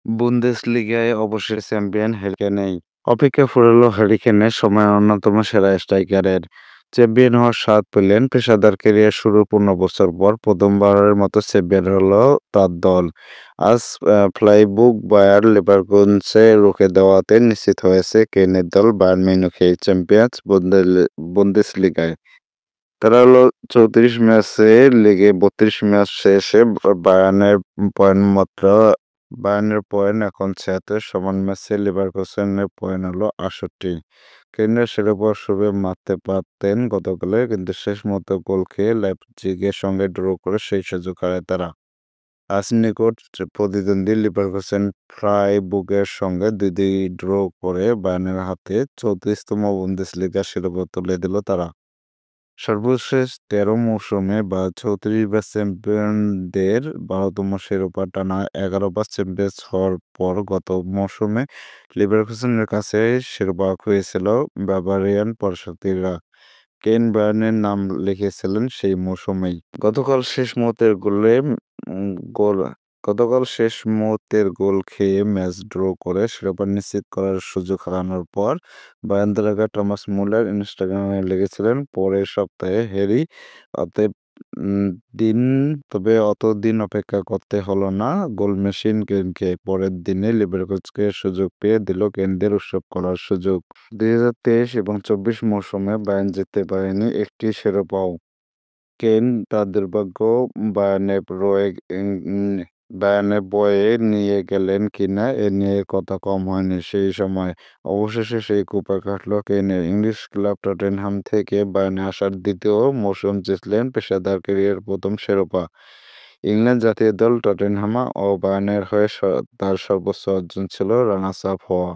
বুন্দেসলিগায় অবশেষে champion Harry কেনেই। অপেক্ষা ফুরালো Harry কেনের সময়ের অন্যতম সেরা স্ট্রাইকারের। চ্যাম্পিয়ন হওয়ার স্বাদ পেলেন পেশাদার ক্যারিয়ার শুরুর ১৫ বছর পর প্রথমবারের মতো চ্যাম্পিয়ন হলো তার দল। আজ ফ্লাইবুক বায়ার লেভারকুসেনকে রুখে দেওয়াতে নিশ্চিত হয়েছে কেনের দল বায়ার্ন মিউনিখই চ্যাম্পিয়নস বুন্দেসলিগায়। তারা হলো ৩৪ ম্যাচে লিগে ৩২ ম্যাচ শেষে বায়ার্নের পয়েন্ট মাত্র বায়ার্নের পয়েন্ট এখন ৭৬, সমান ম্যাচে লেভারকুসেনের পয়েন্ট হলো ৬৮। কেইনের শিরোপা শোভে মারতে পারতেন গতকালে, কিন্তু শেষ মুহূর্তে গোল খেয়ে লাইপজিগের সঙ্গে ড্র করে সেই সুযোগ হারায় তারা। আজ নিকট প্রতিদ্বন্দ্বী লিভারকুসেন ফ্রাইবুর্গের সঙ্গে ২-২ ড্র করে বায়ার্নের হাতে ৩৪তম বুন্দেসলিগা শিরোপা তুলে দিল তারা। সর্বশেষ ১৩ মৌসুমে বা ৩৪ বার চ্যাম্পিয়নদের ১২তম শিরোপা টানা ১১ বার চ্যাম্পিয়ন হওয়ার পর গত মৌসুমে লিভারকুসেনের কাছে শিরোপা খুইয়েছিল বাভারিয়ান প্রশাসকেরা। কেইন বায়ার্নের নাম লিখিয়েছিলেন সেই মৌসুমেই। উম গোল গতকাল শেষ মুহূর্তের গোল খেয়ে ম্যাচ ড্র করে শিরোপা নিশ্চিত করার সুযোগ হারানোর পর বায়ার্ন তারকা টমাস মুলার ইনস্টাগ্রামে লিখেছিলেন, পরের সপ্তাহে হ্যারি। অতএব উম দিন তবে অতদিন অপেক্ষা করতে হলো না গোল মেশিন কেইনকে। পরের দিনে লিভারকুসেনকে সুযোগ পেয়ে দিল কেইনদের উৎসব করার সুযোগ। ২০২৩ এবং ২৪ মৌসুমে বায়ার্ন জিততে পারেনি একটি শিরোপাও। কেইন তার দুর্ভাগ্য বায়ার্নে রয়ে বায়ার্নে বয়ে নিয়ে গেলেন কিনা এ নিয়ে কথা কম হয়নি সেই সময়। অবশেষে সেই কুপা কাটল কেইনের। ইংলিশ ক্লাব টটেনহাম থেকে বায়ার্নে আসার দ্বিতীয় মৌসুম জিতলেন পেশাদার ক্যারিয়ারের প্রথম শিরোপা। ইংল্যান্ড জাতীয় দল, টটেনহাম ও বায়ার্নের হয়ে তার সর্বোচ্চ অর্জন ছিল রানার্স আপ হওয়া।